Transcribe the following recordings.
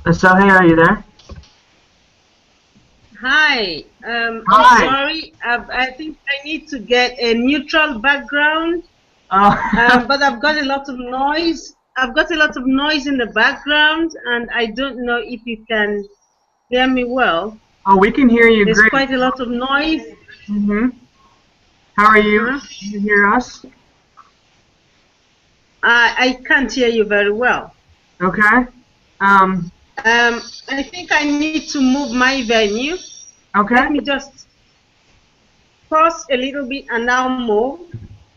Esohe, are you there? Hi. I'm Hi. sorry. I think I need to get a neutral background. Oh, But I've got a lot of noise. I've got a lot of noise in the background, and I don't know if you can hear me well. oh, we can hear you There's great. quite a lot of noise. How are you? Uh-huh. Can you hear us? I can't hear you very well. Okay. I think I need to move my venue. Okay. Let me just pause a little bit and now move.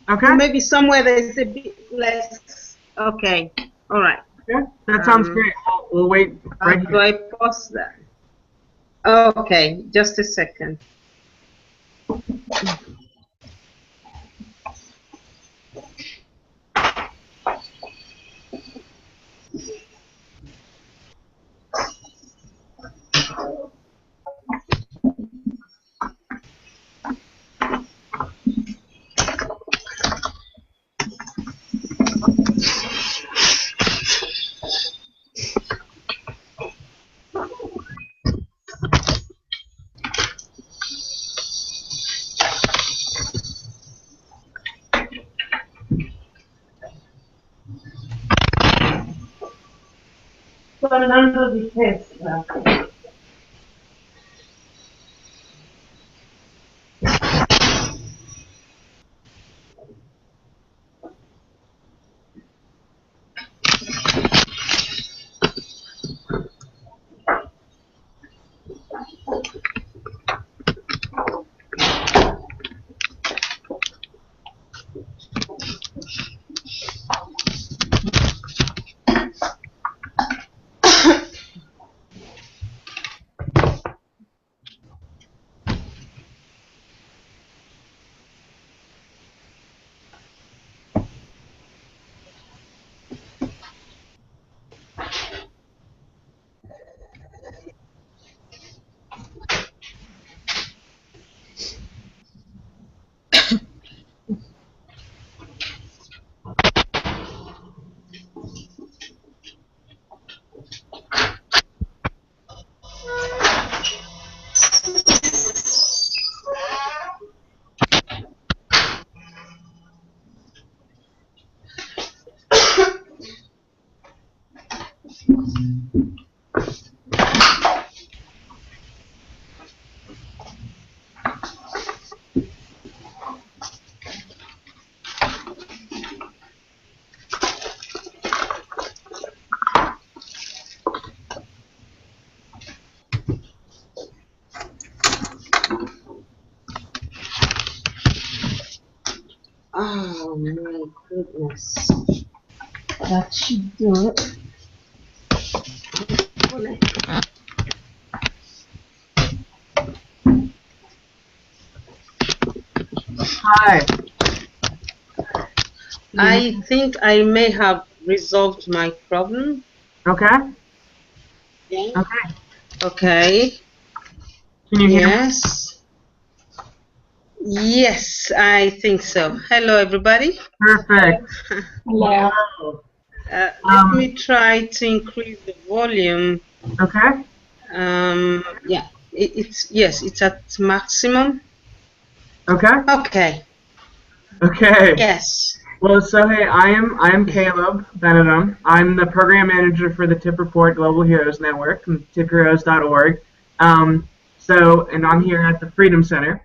Okay. Maybe somewhere there's a bit less. Okay. All right. Okay. That sounds great. We'll wait How right do here. I pause that? Okay, just a second. Fernando di Testa. Oh my goodness. That should do it. Hi. I think I may have resolved my problem. Okay. Yeah. Okay. Okay. Can you hear me? Yes. Yes, I think so. Hello, everybody. Perfect. Hello. Let me try to increase the volume. Okay. Yeah, it's at maximum. Okay. Okay. Okay. Yes. Well, so hey, I am Caleb Benedum. I'm the program manager for the Tip Report Global Heroes Network from tipheroes.org. And I'm here at the Freedom Center.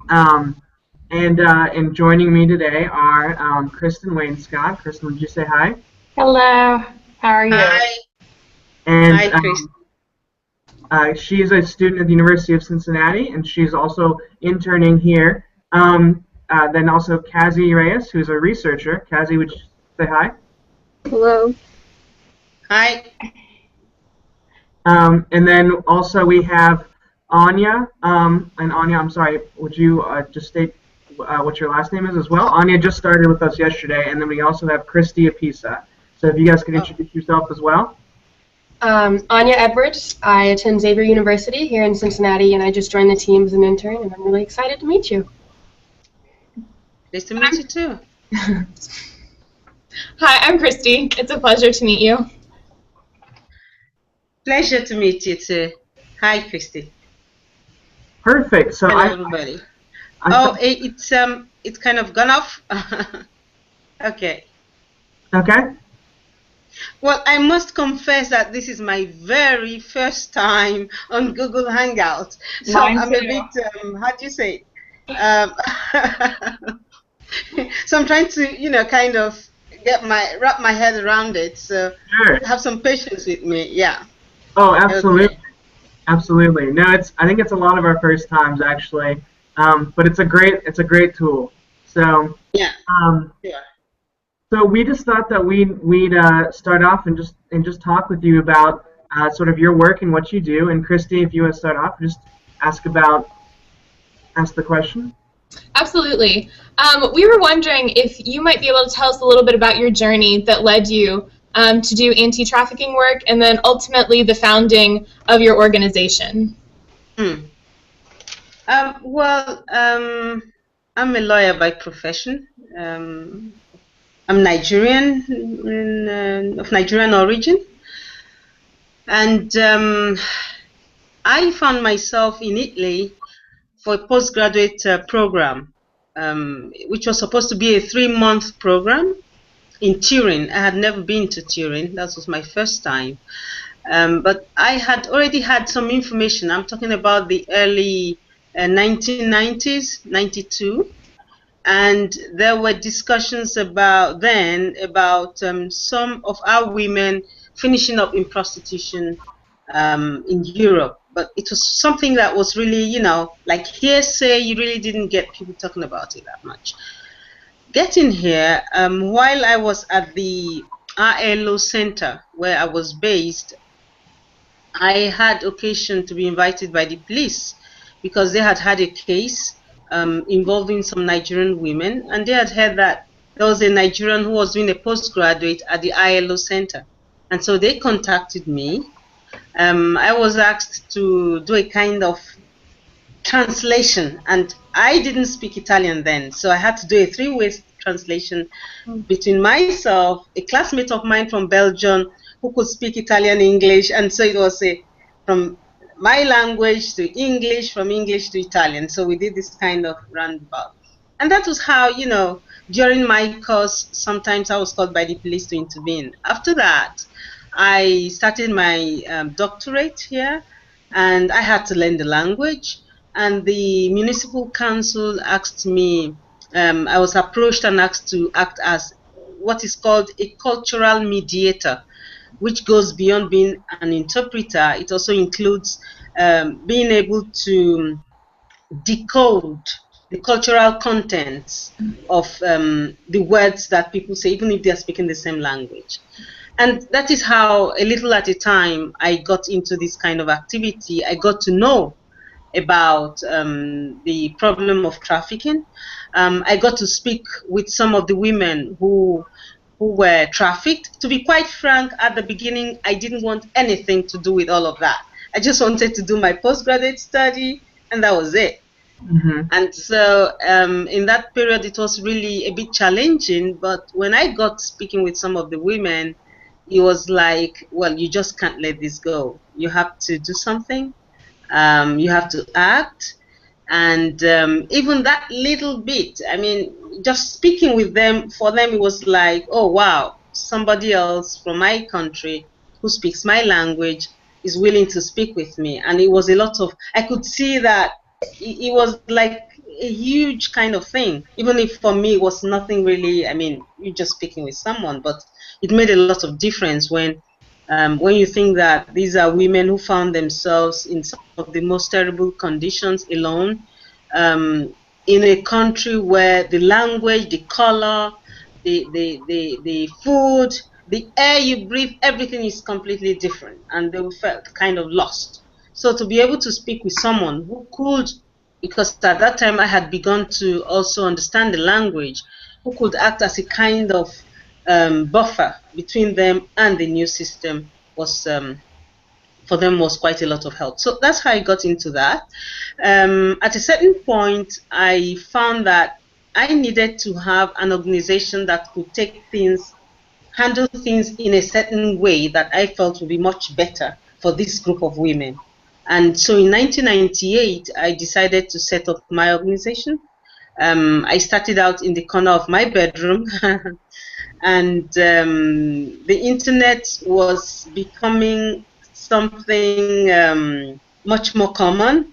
And joining me today are Kristen Wainscott. Kristen, would you say hi? Hello. How are you? Hi. And Hi, Chris. she's a student at the University of Cincinnati, and she's also interning here. Then also Kazi Reyes, who's a researcher. Kazi, would you say hi? Hello. Hi. And then also we have Anya. And Anya, I'm sorry, would you just state what your last name is as well? Anya just started with us yesterday, and then we also have Christy Apisa. So if you guys could introduce yourself as well. Anya Edwards. I attend Xavier University here in Cincinnati, and I just joined the team as an intern, and I'm really excited to meet you. Nice to meet you too. Hi, I'm Christy. It's a pleasure to meet you. Pleasure to meet you too. Hi, Christy. Perfect. So Hello, everybody. I Oh, thought, it's kind of gone off. Okay. okay. Well, I must confess that this is my very first time on Google Hangouts, so Mine I'm a too. bit how do you say? Um, so I'm trying to, kind of wrap my head around it. So Sure. have some patience with me. Yeah. Oh, absolutely. Okay. Absolutely. No, I think it's a lot of our first times actually. But it's a great tool. So Yeah. um, Yeah. so we just thought that we'd start off and just talk with you about sort of your work and what you do. And Christy, if you want to start off, just ask the question. Absolutely. We were wondering if you might be able to tell us a little bit about your journey that led you to do anti-trafficking work and then ultimately the founding of your organization. Hmm. Well, I'm a lawyer by profession. I'm Nigerian, of Nigerian origin, and I found myself in Italy for a postgraduate program, which was supposed to be a 3-month program in Turin. I had never been to Turin. That was my first time. But I had already had some information. I'm talking about the early 1990s, 92. And there were discussions about some of our women finishing up in prostitution in Europe. But it was something that was really, like hearsay. You really didn't get people talking about it that much. Getting here, while I was at the RLO Center where I was based, I had occasion to be invited by the police because they had had a case involving some Nigerian women, and they had heard that there was a Nigerian who was doing a postgraduate at the ILO Center. And so they contacted me. I was asked to do a kind of translation, and I didn't speak Italian then, so I had to do a 3-way translation between myself, a classmate of mine from Belgium who could speak Italian, English, and so it was from my language to English, from English to Italian. So we did this kind of roundabout. And that was how, during my course, sometimes I was called by the police to intervene. After that, I started my doctorate here, and I had to learn the language. And the municipal council asked me, I was approached and asked to act as what is called a cultural mediator, which goes beyond being an interpreter. It also includes being able to decode the cultural contents of the words that people say, even if they are speaking the same language. And that is how, a little at a time, I got into this kind of activity. I got to know about the problem of trafficking. I got to speak with some of the women who were trafficked. To be quite frank, at the beginning, I didn't want anything to do with all of that. I just wanted to do my postgraduate study, and that was it. Mm-hmm. And so in that period, it was really a bit challenging. But when I got speaking with some of the women, it was like, well, you just can't let this go. You have to do something. You have to act. And even that little bit, I mean, just speaking with them, for them, it was like, oh, wow, somebody else from my country who speaks my language is willing to speak with me. And it was a lot of, I could see that it was like a huge kind of thing, even if for me it was nothing really. I mean, you're just speaking with someone, but it made a lot of difference when you think that these are women who found themselves in some of the most terrible conditions alone, in a country where the language, the color, the food, the air you breathe, everything is completely different, and they felt kind of lost. So to be able to speak with someone who could, because at that time I had begun to also understand the language, who could act as a kind of buffer between them and the new system, was for them was quite a lot of help. So that's how I got into that. At a certain point, I found that I needed to have an organization that could handle things in a certain way that I felt would be much better for this group of women. And so in 1998, I decided to set up my organization. I started out in the corner of my bedroom, and the internet was becoming something much more common.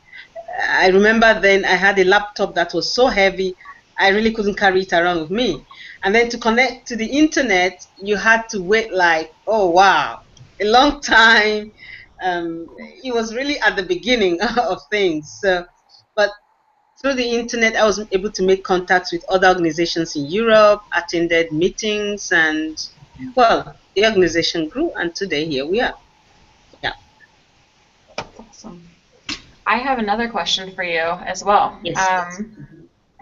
I remember then I had a laptop that was so heavy, I really couldn't carry it around with me. And then to connect to the internet, you had to wait like, oh wow, a long time. It was really at the beginning of things. So, but through the internet, I was able to make contacts with other organizations in Europe, attended meetings, and well, the organization grew, and today here we are. Yeah. Awesome. I have another question for you as well. Yes.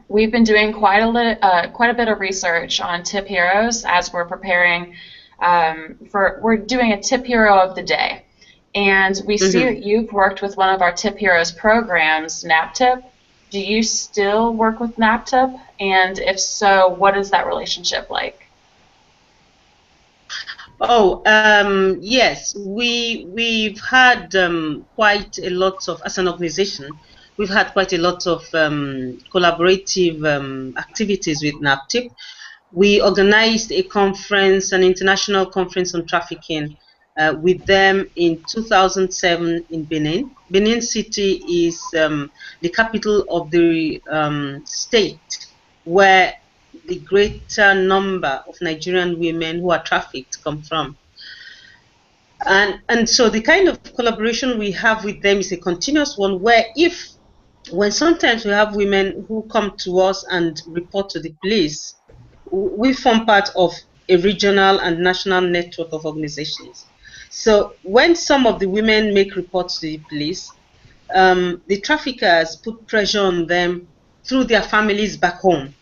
We've been doing quite a bit of research on tip heroes as we're preparing we're doing a tip hero of the day, and we see that you've worked with one of our tip heroes programs, NAPTIP. Do you still work with NAPTIP? And if so, what is that relationship like? Oh, yes, we've had quite a lot of, as an organization, we've had quite a lot of collaborative activities with NAPTIP. We organized a conference, an international conference on trafficking with them in 2007 in Benin. Benin City is the capital of the state where the greater number of Nigerian women who are trafficked come from. And so the kind of collaboration we have with them is a continuous one where when sometimes we have women who come to us and report to the police, we form part of a regional and national network of organizations. So when some of the women make reports to the police, the traffickers put pressure on them through their families back home,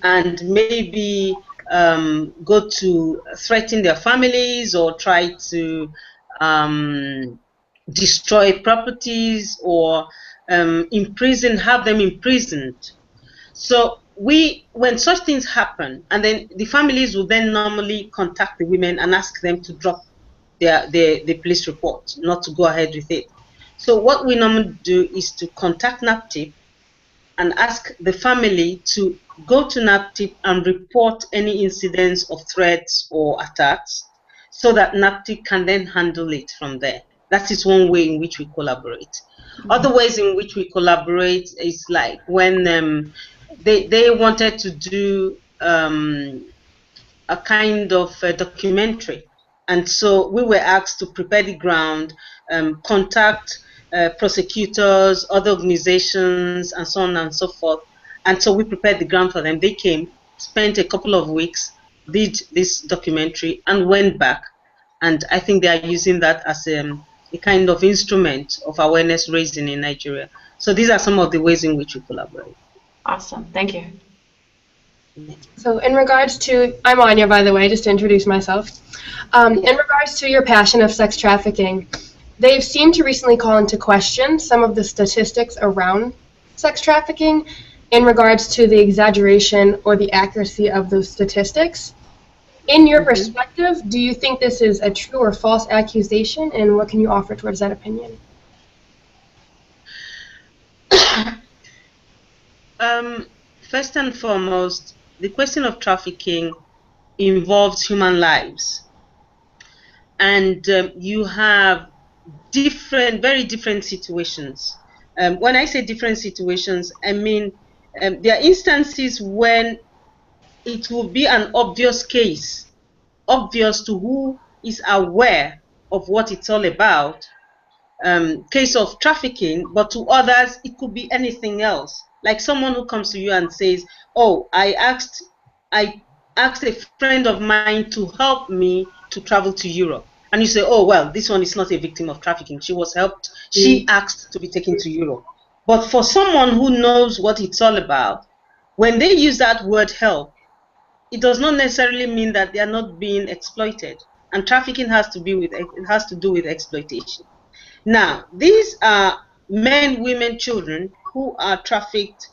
and maybe go to threaten their families or try to destroy properties or have them imprisoned. So when such things happen, and then the families will then normally contact the women and ask them to drop the police report, not to go ahead with it. So what we normally do is to contact NAPTIP and ask the family to go to NAPTIP and report any incidents of threats or attacks so that NAPTIP can then handle it from there. That is one way in which we collaborate. Other ways in which we collaborate is like when they wanted to do a kind of a documentary. And so we were asked to prepare the ground, contact prosecutors, other organizations, and so on and so forth. And so we prepared the ground for them. They came, spent a couple of weeks, did this documentary, and went back. And I think they are using that as a kind of instrument of awareness raising in Nigeria. So these are some of the ways in which we collaborate. Awesome. Thank you. So in regards to, I'm Anya, by the way, just to introduce myself. In regards to your passion of sex trafficking, they've seemed to recently call into question some of the statistics around sex trafficking in regards to the exaggeration or the accuracy of those statistics. In your perspective, do you think this is a true or false accusation, and what can you offer towards that opinion? First and foremost, the question of trafficking involves human lives. And you have very different situations. When I say different situations, I mean there are instances when it will be an obvious case, obvious to who is aware of what it's all about, case of trafficking, but to others it could be anything else. Like someone who comes to you and says, oh, I asked a friend of mine to help me to travel to Europe. And you say, oh, well, this one is not a victim of trafficking. She was helped. She asked to be taken to Europe. But for someone who knows what it's all about, when they use that word help, it does not necessarily mean that they are not being exploited. And trafficking has to do with exploitation. Now, these are men, women, children who are trafficked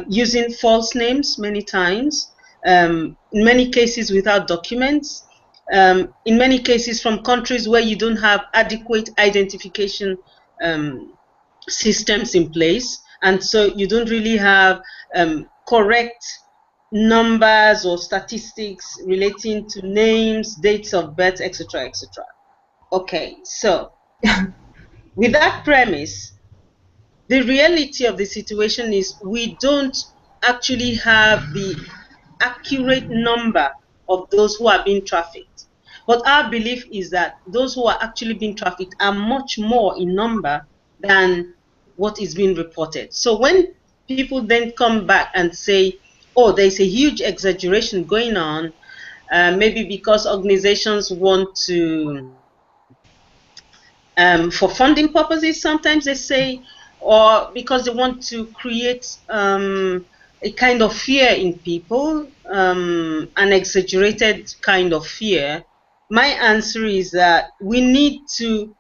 using false names many times, in many cases without documents. in many cases from countries where you don't have adequate identification systems in place, and so you don't really have correct numbers or statistics relating to names, dates of birth, etc., etc. Okay, so with that premise, the reality of the situation is we don't actually have the accurate number of those who are being trafficked. But our belief is that those who are actually being trafficked are much more in number than what is being reported. So when people then come back and say, oh, there's a huge exaggeration going on, maybe because organizations want to, for funding purposes, sometimes they say, or because they want to create a kind of fear in people, an exaggerated kind of fear. My answer is that we need to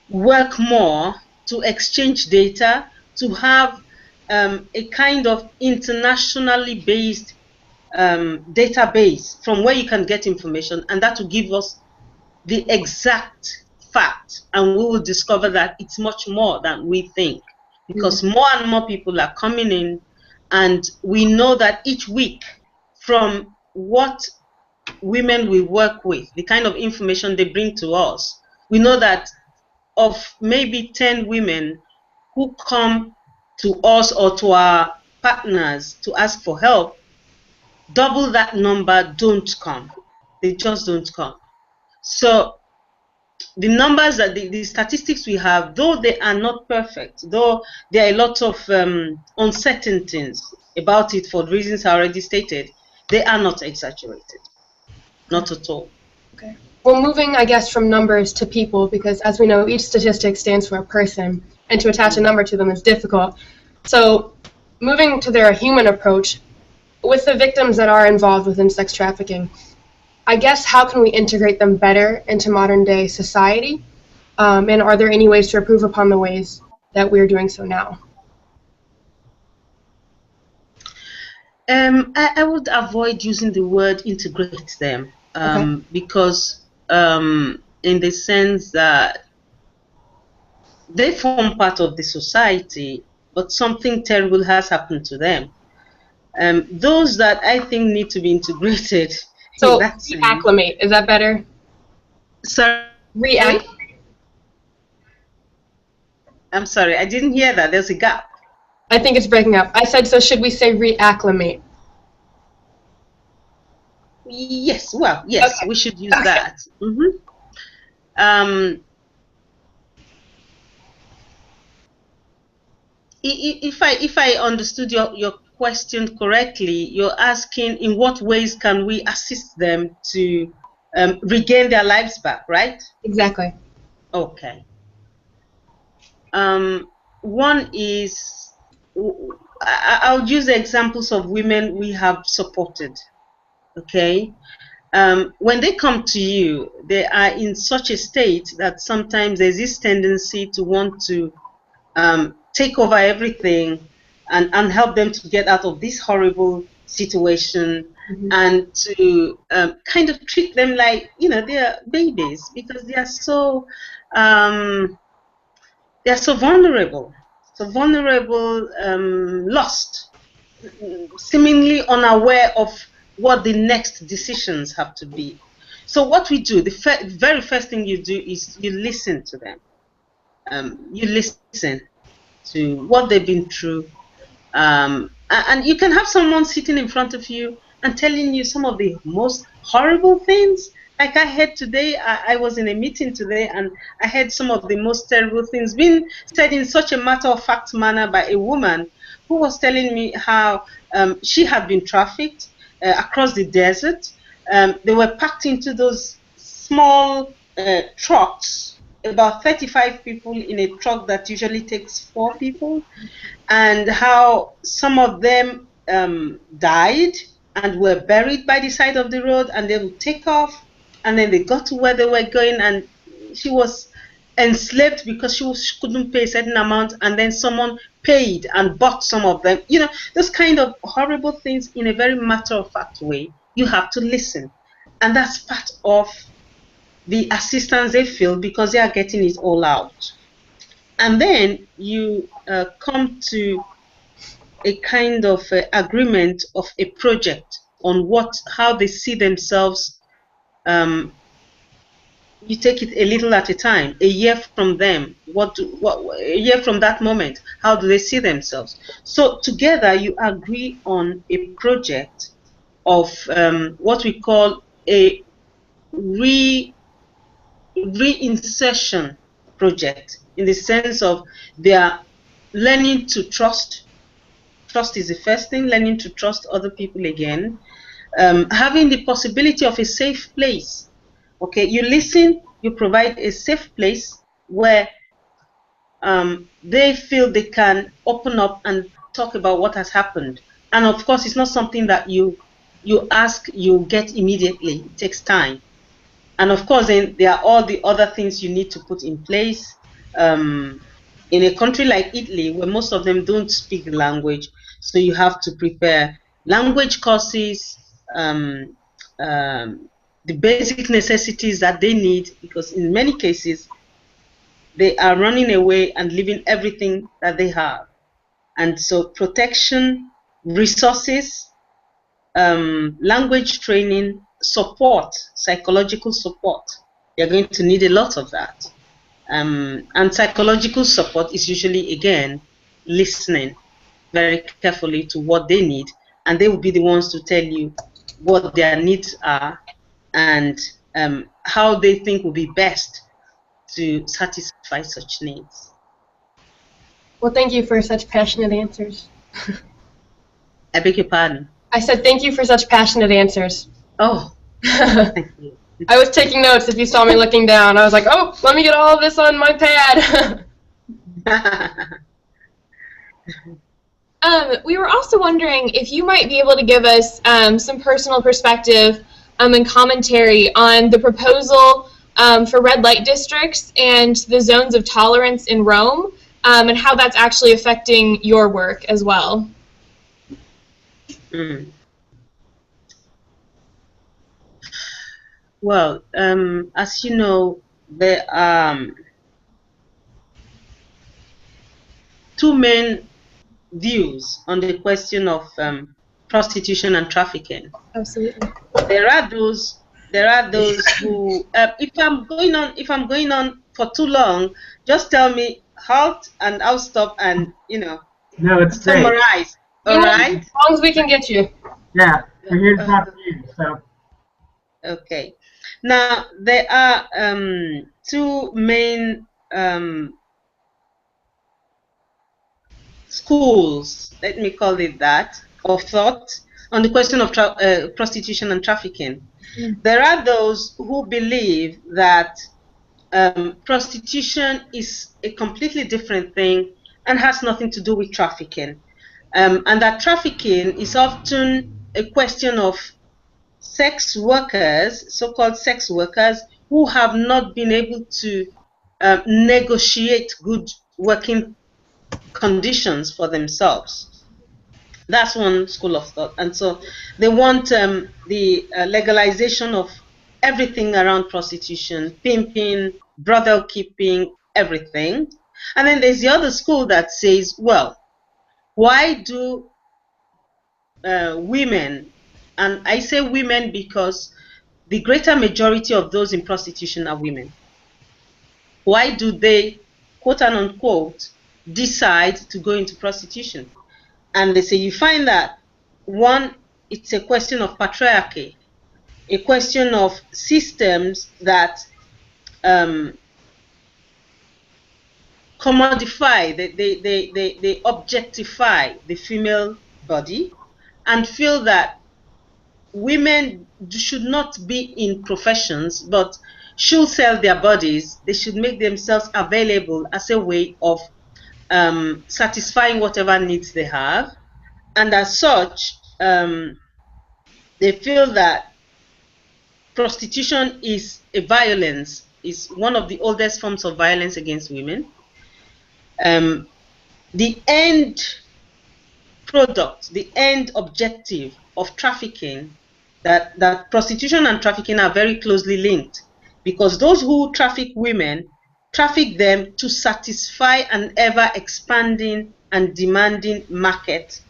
work more to exchange data, to have a kind of internationally based database from where you can get information, and that will give us the exact fact, and we will discover that it's much more than we think, because more and more people are coming in, and we know that each week, from what women we work with, the kind of information they bring to us, we know that of maybe 10 women who come to us or to our partners to ask for help, double that number don't come. They just don't come. So the numbers, that the statistics we have, though they are not perfect, though there are a lot of uncertainties about it for reasons I already stated, they are not exaggerated. Not at all. Okay. Well, moving, I guess, from numbers to people, because as we know, each statistic stands for a person, and to attach a number to them is difficult. So moving to their human approach, with the victims that are involved within sex trafficking, I guess, how can we integrate them better into modern day society? And are there any ways to improve upon the ways that we're doing so now? I would avoid using the word integrate them, because in the sense that they form part of the society, but something terrible has happened to them. Those that I think need to be integrated. So reacclimate, is that better? Sorry? I'm sorry, I didn't hear that. There's a gap. I think it's breaking up. I said, so should we say reacclimate? Yes, well, yes, okay. We should use that. If I understood your question correctly, you're asking in what ways can we assist them to regain their lives back, right? Exactly. Okay. One is, I'll use the examples of women we have supported. Okay. When they come to you, they are in such a state that sometimes there's this tendency to want to take over everything and help them to get out of this horrible situation, and to kind of treat them like, they're babies, because they are so vulnerable, lost, seemingly unaware of what the next decisions have to be. So what we do, the very first thing you do is you listen to them. You listen to what they've been through. And you can have someone sitting in front of you and telling you some of the most horrible things. Like I heard today, I was in a meeting today, and I heard some of the most terrible things being said in such a matter-of-fact manner by a woman who was telling me how she had been trafficked across the desert. They were packed into those small trucks, about 35 people in a truck that usually takes 4 people, and how some of them died and were buried by the side of the road, and they would take off, and then they got to where they were going, and she was enslaved because she couldn't pay a certain amount, and then someone paid and bought some of them. Those kind of horrible things in a very matter-of-fact way. You have to listen. And that's part of the assistance they feel because they are getting it all out. And then you come to a kind of agreement of a project on how they see themselves. You take it a little at a time. A year from them, a year from that moment, how do they see themselves? So together you agree on a project of what we call a reinsertion project, in the sense of they are learning to trust. Trust is the first thing, learning to trust other people again, having the possibility of a safe place. Okay, you listen, you provide a safe place where they feel they can open up and talk about what has happened. And of course, it's not something that you ask, you get immediately. It takes time. And of course, then there are all the other things you need to put in place. In a country like Italy, where most of them don't speak the language, so you have to prepare language courses, the basic necessities that they need, because in many cases, they are running away and leaving everything that they have. And so protection, resources, language training, support, psychological support. You're going to need a lot of that. And psychological support is usually, again, listening very carefully to what they need, and they will be the ones to tell you what their needs are and how they think will be best to satisfy such needs. Well, thank you for such passionate answers. I beg your pardon? I said thank you for such passionate answers. Oh, thank you. I was taking notes if you saw me looking down. I was like, oh, let me get all of this on my pad. We were also wondering if you might be able to give us some personal perspective and commentary on the proposal for red light districts and the zones of tolerance in Rome, and how that's actually affecting your work as well. Mm. Well, as you know, there are two main views on the question of prostitution and trafficking. Absolutely. There are those who, if I'm going on for too long, just tell me halt and I'll stop and No, it's great. summarize. All right. As long as we can get you. Yeah, we're here to talk to you. So. Okay. Now there are two main schools, let me call it that, of thought on the question of prostitution and trafficking. There are those who believe that prostitution is a completely different thing and has nothing to do with trafficking, and that trafficking is often a question of sex workers, so-called sex workers, who have not been able to negotiate good working conditions for themselves. That's one school of thought. And so they want the legalization of everything around prostitution, pimping, brothel keeping, everything. And then there's the other school that says, well, why do women, and I say women because the greater majority of those in prostitution are women, why do they, quote and unquote, decide to go into prostitution? And they say you find that, one, it's a question of patriarchy, a question of systems that commodify, they objectify the female body and feel that women should not be in professions but should sell their bodies. They should make themselves available as a way of satisfying whatever needs they have. And as such, they feel that prostitution is a violence, is one of the oldest forms of violence against women. The end product, the end objective of trafficking that prostitution and trafficking are very closely linked, because those who traffic women traffic them to satisfy an ever expanding and demanding market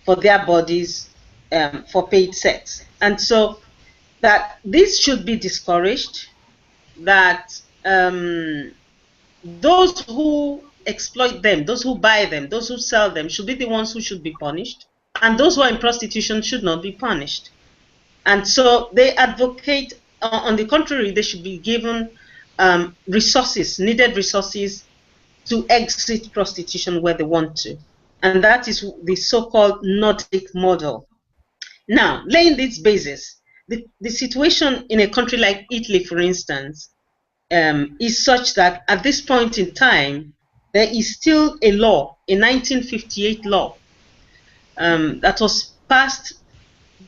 for their bodies, for paid sex. And so that this should be discouraged, that those who exploit them, those who buy them, those who sell them should be the ones who should be punished, and those who are in prostitution should not be punished. And so they advocate, on the contrary, they should be given resources, needed resources to exit prostitution where they want to. And that is the so-called Nordic model. Now, laying this basis, the situation in a country like Italy, for instance, is such that at this point in time, there is still a law, a 1958 law, that was passed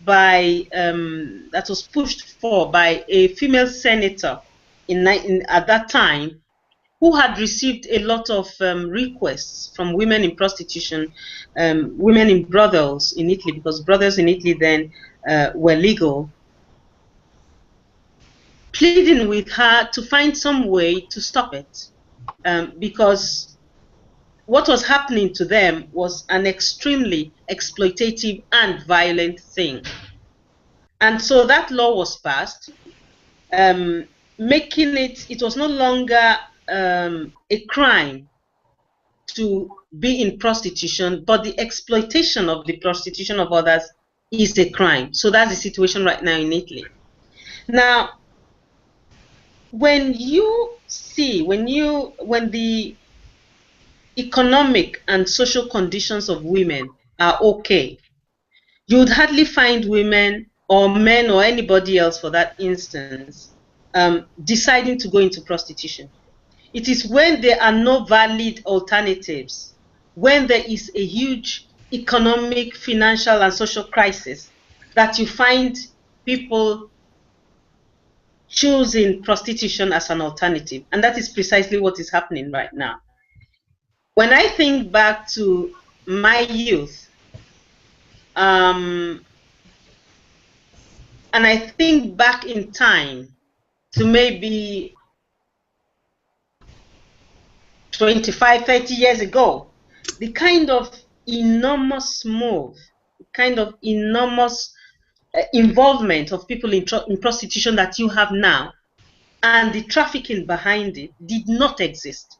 by, that was pushed for by a female senator at that time, who had received a lot of requests from women in prostitution, women in brothels in Italy, because brothels in Italy then were legal, pleading with her to find some way to stop it, because what was happening to them was an extremely exploitative and violent thing. And so that law was passed, making it was no longer a crime to be in prostitution, but the exploitation of the prostitution of others is a crime. So that's the situation right now in Italy. Now, when the economic and social conditions of women are okay, you would hardly find women or men or anybody else, for that instance, deciding to go into prostitution. It is when there are no valid alternatives, when there is a huge economic, financial, and social crisis, that you find people choosing prostitution as an alternative. And that is precisely what is happening right now. When I think back to my youth, and I think back in time to maybe 25, 30 years ago, the kind of enormous move, the kind of enormous involvement of people in prostitution that you have now, and the trafficking behind it, did not exist.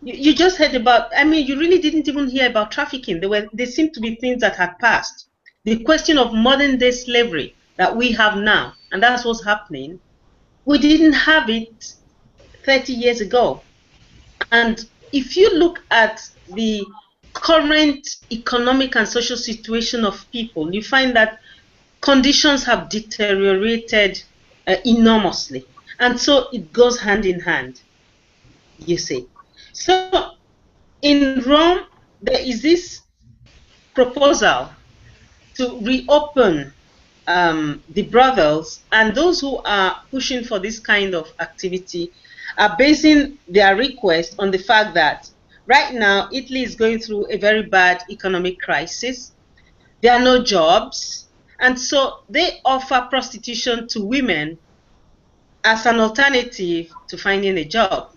You just heard about, I mean, you really didn't even hear about trafficking. There seemed to be things that had passed. The question of modern day slavery that we have now, and that's what's happening, we didn't have it 30 years ago. And if you look at the current economic and social situation of people, you find that conditions have deteriorated enormously. And so it goes hand in hand, you see. So in Rome, there is this proposal to reopen the brothels, and those who are pushing for this kind of activity are basing their request on the fact that right now Italy is going through a very bad economic crisis. There are no jobs, and so they offer prostitution to women as an alternative to finding a job.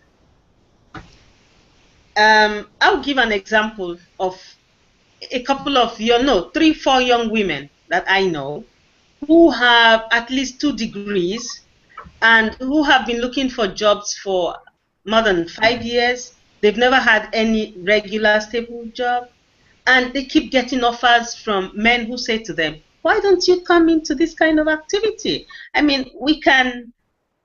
I'll give an example of a couple of 3, 4 young women that I know who have at least 2 degrees and who have been looking for jobs for more than 5 years. They've never had any regular stable job, and they keep getting offers from men who say to them, why don't you come into this kind of activity? I mean, we can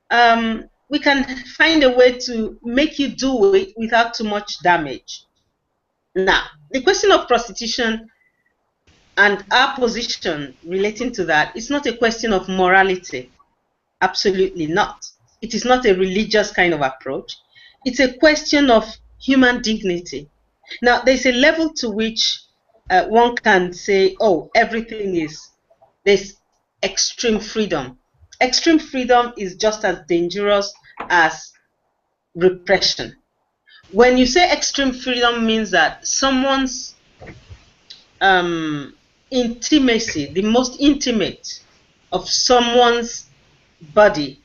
find a way to make you do it without too much damage. Now, the question of prostitution and our position relating to that is not a question of morality. Absolutely not. It is not a religious kind of approach. It's a question of human dignity. Now, there's a level to which one can say, oh, there's extreme freedom. Extreme freedom is just as dangerous as repression. When you say extreme freedom, means that someone's intimacy, the most intimate of someone's body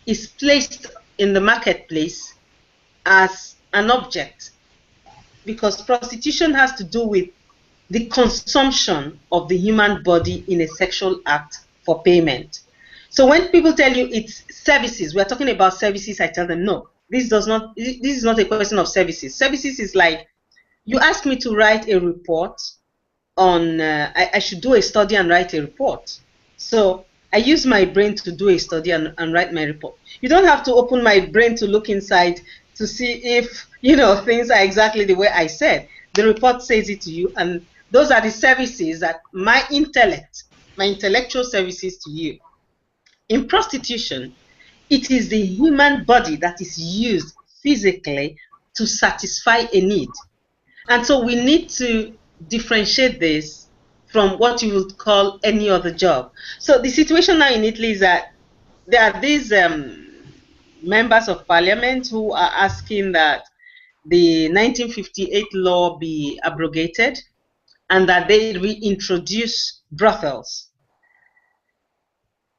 is placed in the marketplace as an object, because prostitution has to do with the consumption of the human body in a sexual act for payment. So when people tell you it's services, we're talking about services, I tell them, no, this is not a question of services. Services is like, you ask me to write a report on, I should do a study and write a report. So I use my brain to do a study and write my report. You don't have to open my brain to look inside to see if, things are exactly the way I said. The report says it to you, and those are the services that my intellectual services to you. In prostitution, it is the human body that is used physically to satisfy a need. And so we need to differentiate this from what you would call any other job. So the situation now in Italy is that there are these members of parliament who are asking that the 1958 law be abrogated and that they reintroduce brothels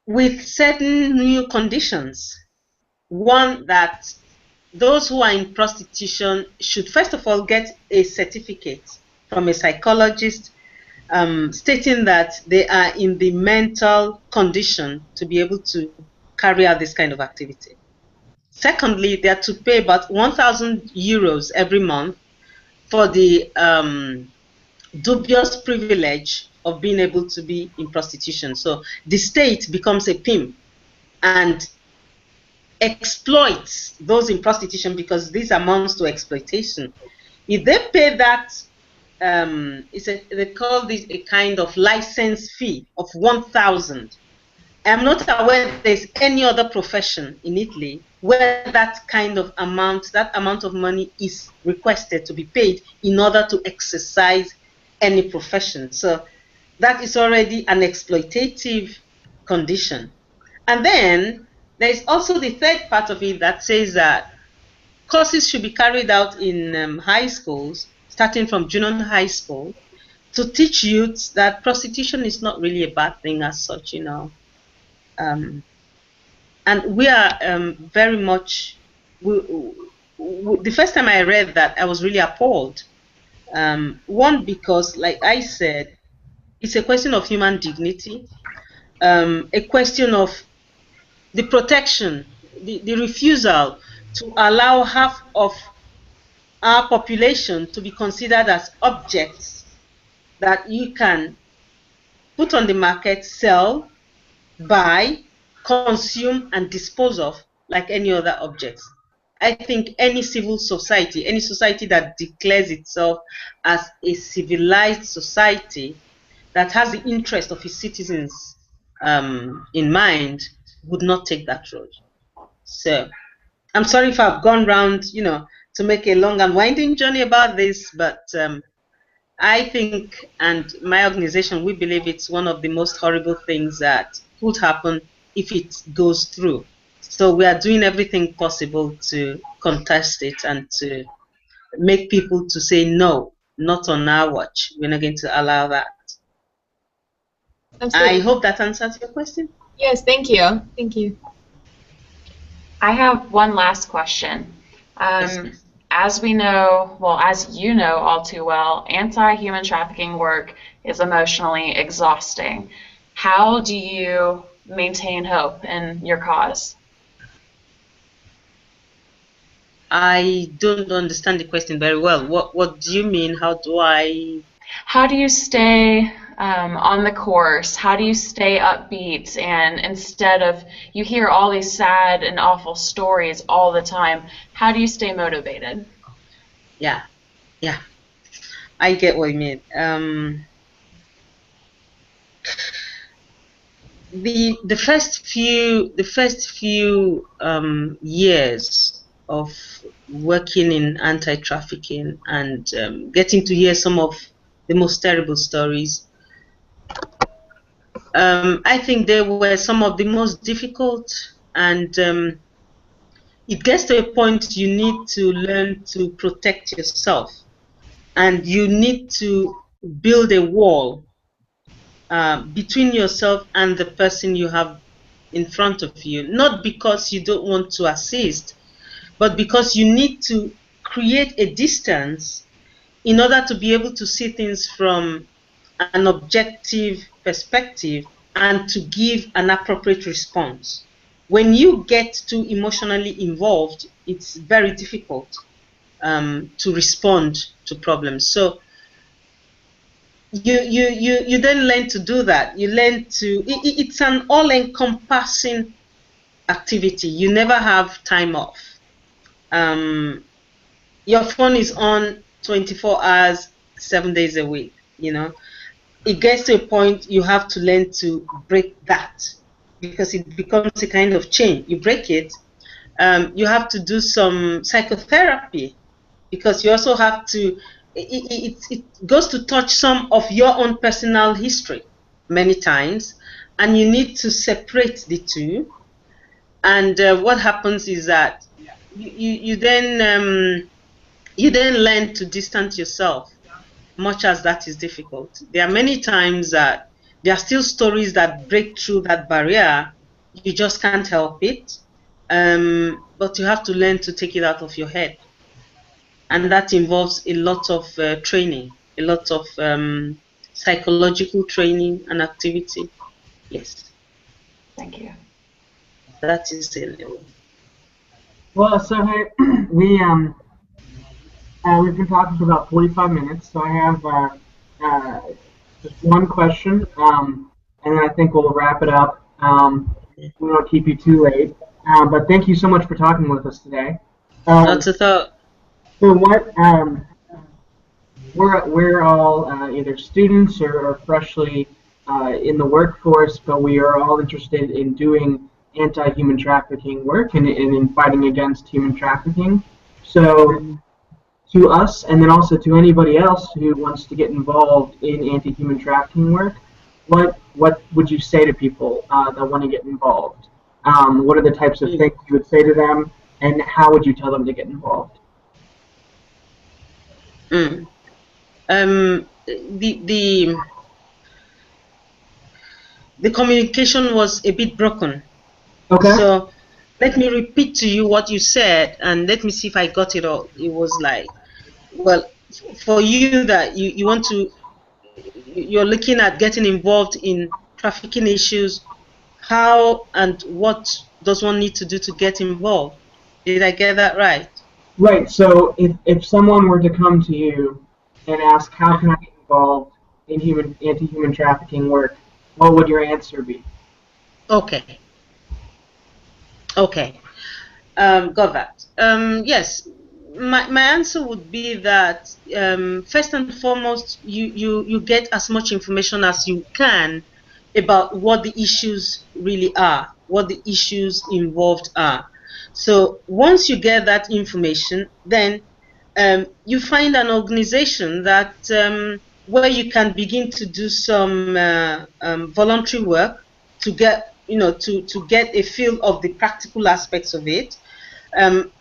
with certain new conditions. One, that those who are in prostitution should first of all get a certificate from a psychologist stating that they are in the mental condition to be able to carry out this kind of activity. Secondly, they are to pay about 1,000 euros every month for the dubious privilege of being able to be in prostitution. So the state becomes a pimp and exploits those in prostitution, because this amounts to exploitation. If they pay that, they call this a kind of license fee of 1,000. I'm not aware there's any other profession in Italy where that kind of amount, of money is requested to be paid in order to exercise any profession. So that is already an exploitative condition. And then there is also the third part of it that says that courses should be carried out in high schools, starting from junior high school, to teach youths that prostitution is not really a bad thing as such, and we are very much, the first time I read that, I was really appalled. One, because, like I said, it's a question of human dignity, a question of the protection, the refusal to allow half of our population to be considered as objects that you can put on the market, sell, buy, consume, and dispose of like any other objects. I think any civil society, any society that declares itself as a civilized society that has the interest of its citizens in mind, would not take that road. So I'm sorry if I've gone round, to make a long and winding journey about this, but I think, and my organization, we believe it's one of the most horrible things that could happen if it goes through. So we are doing everything possible to contest it and to make people to say no, not on our watch. We're not going to allow that. Absolutely. I hope that answers your question. Yes, thank you. Thank you. I have one last question. Yes. As we know, well, as you know all too well, anti-human trafficking work is emotionally exhausting. How do you maintain hope in your cause? I don't understand the question very well. What do you mean? How do you stay on the course? How do you stay upbeat? And instead of, you hear all these sad and awful stories all the time, how do you stay motivated? Yeah, I get what you mean. The first few years of working in anti-trafficking and getting to hear some of the most terrible stories, I think they were some of the most difficult, and it gets to a point you need to learn to protect yourself, and you need to build a wall between yourself and the person you have in front of you, not because you don't want to assist, but because you need to create a distance in order to be able to see things from an objective perspective and to give an appropriate response. When you get too emotionally involved, it's very difficult to respond to problems. So you then learn to do that. You learn to, it's an all-encompassing activity. You never have time off. Your phone is on 24 hours, 7 days a week, you know. It gets to a point you have to learn to break that because it becomes a kind of chain. You break it. You have to do some psychotherapy because you also have to, it goes to touch some of your own personal history many times, and you need to separate the two. And what happens is that you then learn to distance yourself, much as that is difficult. There are many times that there are still stories that break through that barrier. You just can't help it. But you have to learn to take it out of your head. And that involves a lot of training, a lot of psychological training and activity. Yes. Thank you. That is it. Well, so hey, we've been talking for about 45 minutes, so I have just one question, and then I think we'll wrap it up. We won't keep you too late, but thank you so much for talking with us today. Not at all. So what? We're all either students or freshly in the workforce, but we are all interested in doing anti-human trafficking work and in fighting against human trafficking. So to us, and then also to anybody else who wants to get involved in anti-human trafficking work, what would you say to people that want to get involved? What are the types of things you would say to them, and how would you tell them to get involved? The communication was a bit broken. Okay. So let me repeat to you what you said, and let me see if I got it all. It was like, well, for you that you want to, you're looking at getting involved in trafficking issues, how and what does one need to do to get involved? Did I get that right? Right. So if someone were to come to you and ask, how can I get involved in anti-human trafficking work, what would your answer be? Okay. Okay. Got that. Yes. My answer would be that first and foremost, you get as much information as you can about what the issues really are, what the issues involved are. So once you get that information, then you find an organization that where you can begin to do some voluntary work to get to get a feel of the practical aspects of it.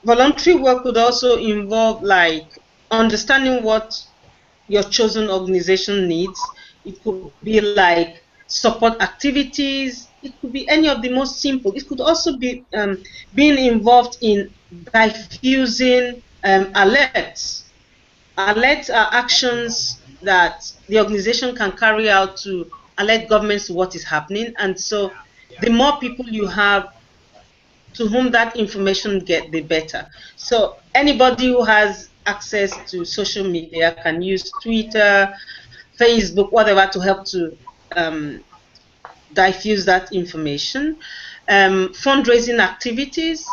Voluntary work would also involve like understanding what your chosen organization needs. It could be like support activities. It could be any of the most simple. It could also be being involved in diffusing alerts. Alerts are actions that the organization can carry out to alert governments to what is happening. And so the more people you have to whom that information get, the better. So anybody who has access to social media can use Twitter, Facebook, whatever, to help to diffuse that information. Fundraising activities.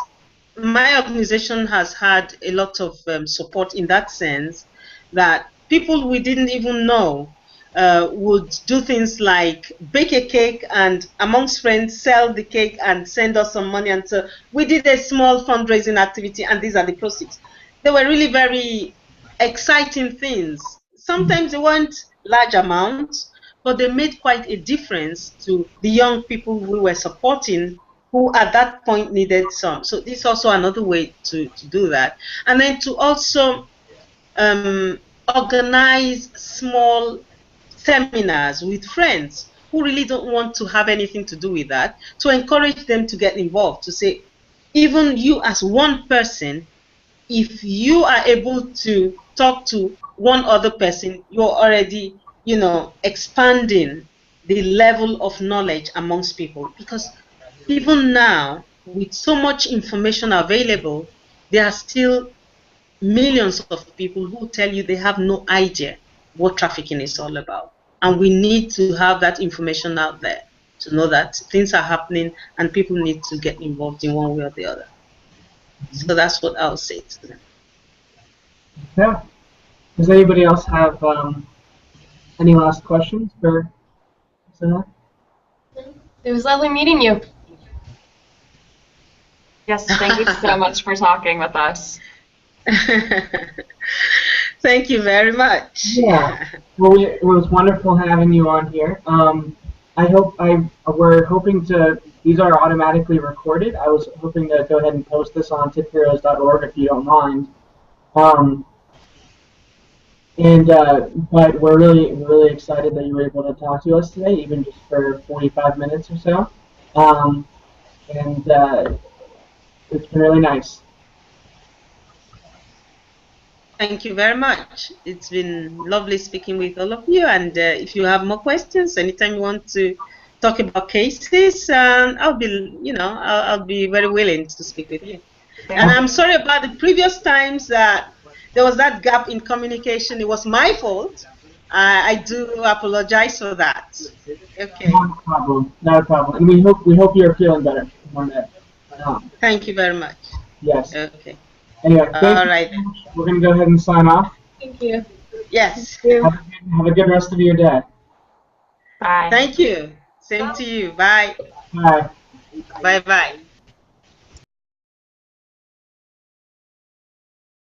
My organization has had a lot of support in that sense, that people we didn't even know would do things like bake a cake and amongst friends sell the cake and send us some money. And so we did a small fundraising activity, and these are the proceeds. They were really very exciting things. Sometimes they weren't large amounts, but they made quite a difference to the young people we were supporting, who at that point needed some. So this is also another way to do that. And then to also organize small seminars with friends who really don't want to have anything to do with that, to encourage them to get involved, to say, even you as one person, if you are able to talk to one other person, you're already, expanding the level of knowledge amongst people. Because even now, with so much information available, there are still millions of people who tell you they have no idea what trafficking is all about. And we need to have that information out there to know that things are happening and people need to get involved in one way or the other. So that's what I'll say to them. Yeah. Does anybody else have any last questions for Sarah? It was lovely meeting you. Yes, thank you so much for talking with us. Thank you very much. Yeah. Well, it was wonderful having you on here. We're hoping to. These are automatically recorded. I was hoping to go ahead and post this on tipheroes.org if you don't mind. But we're really excited that you were able to talk to us today, even just for 45 minutes or so. It's been really nice. Thank you very much. It's been lovely speaking with all of you. And if you have more questions, anytime you want to talk about cases, I'll be very willing to speak with you. And I'm sorry about the previous times that there was that gap in communication. It was my fault. I do apologize for that. Okay. Not a problem. Not a problem. And we hope you're feeling better one day. Thank you very much. Yes. Okay. Anyway, thank right. you so much. We're going to go ahead and sign off. Thank you. Yes. Have a good rest of your day. Bye. Thank you. Same to you. Bye. Bye. Bye-bye.